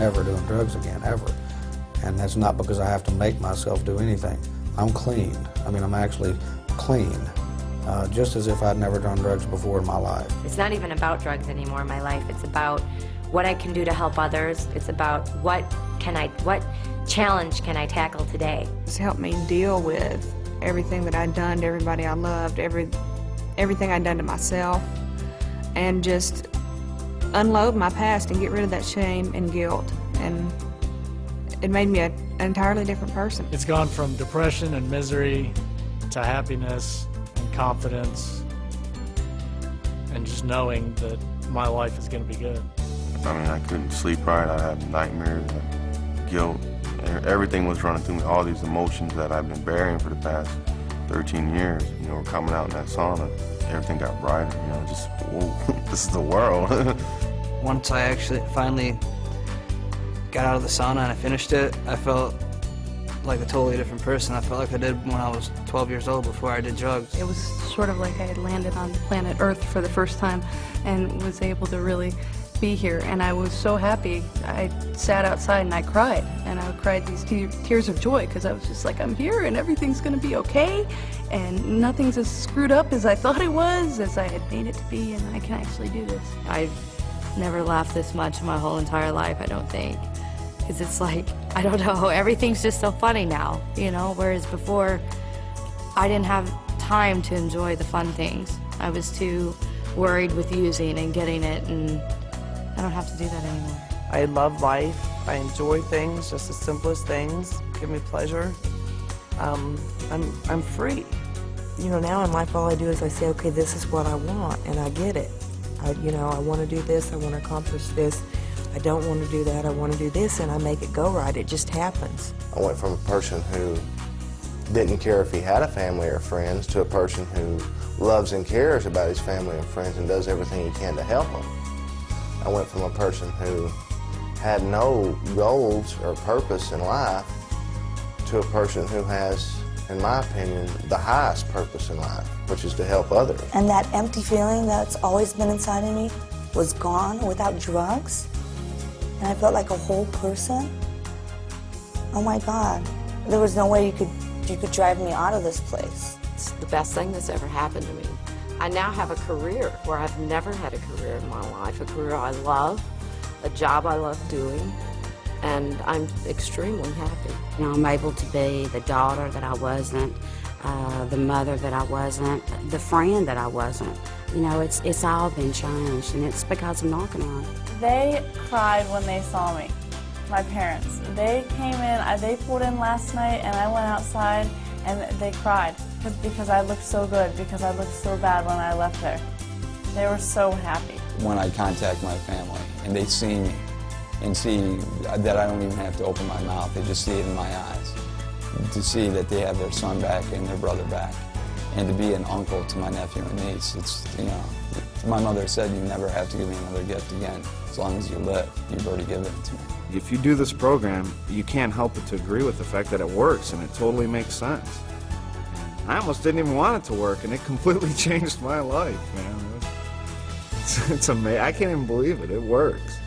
never doing drugs again, ever. And that's not because I have to make myself do anything. I'm clean. I mean, I'm actually clean, just as if I'd never done drugs before in my life. It's not even about drugs anymore in my life. It's about what I can do to help others. It's about what challenge can I tackle today. It's helped me deal with everything that I'd done to everybody I loved, everything I'd done to myself, and just unload my past and get rid of that shame and guilt. And it made me an entirely different person. It's gone from depression and misery to happiness and confidence and just knowing that my life is going to be good. I mean, I couldn't sleep right. I had nightmares, guilt. Everything was running through me. All these emotions that I've been burying for the past 13 years, you know, were coming out in that sauna. Everything got brighter, you know, just, whoa, this is the world. Once I actually finally got out of the sauna and I finished it, I felt like a totally different person. I felt like I did when I was 12 years old before I did drugs. It was sort of like I had landed on planet Earth for the first time and was able to really be here, and I was so happy. I sat outside and I cried, and I cried these tears of joy because I was just like, I'm here and everything's going to be okay, and nothing's as screwed up as I thought it was, as I had made it to be, and I can actually do this. I've never laughed this much in my whole entire life, I don't think, because it's like, I don't know, everything's just so funny now, you know, whereas before I didn't have time to enjoy the fun things. I was too worried with using and getting it, and I don't have to do that anymore. I love life. I enjoy things, just the simplest things give me pleasure. I'm free. You know, now in life all I do is I say, okay, this is what I want, and I get it. I want to do this, I want to accomplish this. I don't want to do that, I want to do this, and I make it go right. It just happens. I went from a person who didn't care if he had a family or friends to a person who loves and cares about his family and friends and does everything he can to help them. I went from a person who had no goals or purpose in life to a person who has, in my opinion, the highest purpose in life, which is to help others. And that empty feeling that's always been inside of me was gone without drugs, and I felt like a whole person. Oh my God, there was no way you could drive me out of this place. It's the best thing that's ever happened to me. I now have a career where I've never had a career in my life, a career I love, a job I love doing, and I'm extremely happy. You know, I'm able to be the daughter that I wasn't, the mother that I wasn't, the friend that I wasn't. You know, it's all been changed, and it's because of NARCONON. They cried when they saw me, my parents. They came in, they pulled in last night, and I went outside, and they cried because I looked so good, because I looked so bad when I left there. They were so happy. When I contact my family, and they see me, and see that I don't even have to open my mouth, they just see it in my eyes. To see that they have their son back and their brother back, and to be an uncle to my nephew and niece, it's, you know, my mother said you never have to give me another gift again. As long as you live, you've already given it to me. If you do this program, you can't help but to agree with the fact that it works, and it totally makes sense. I almost didn't even want it to work, and it completely changed my life, man. It's amazing. I can't even believe it. It works.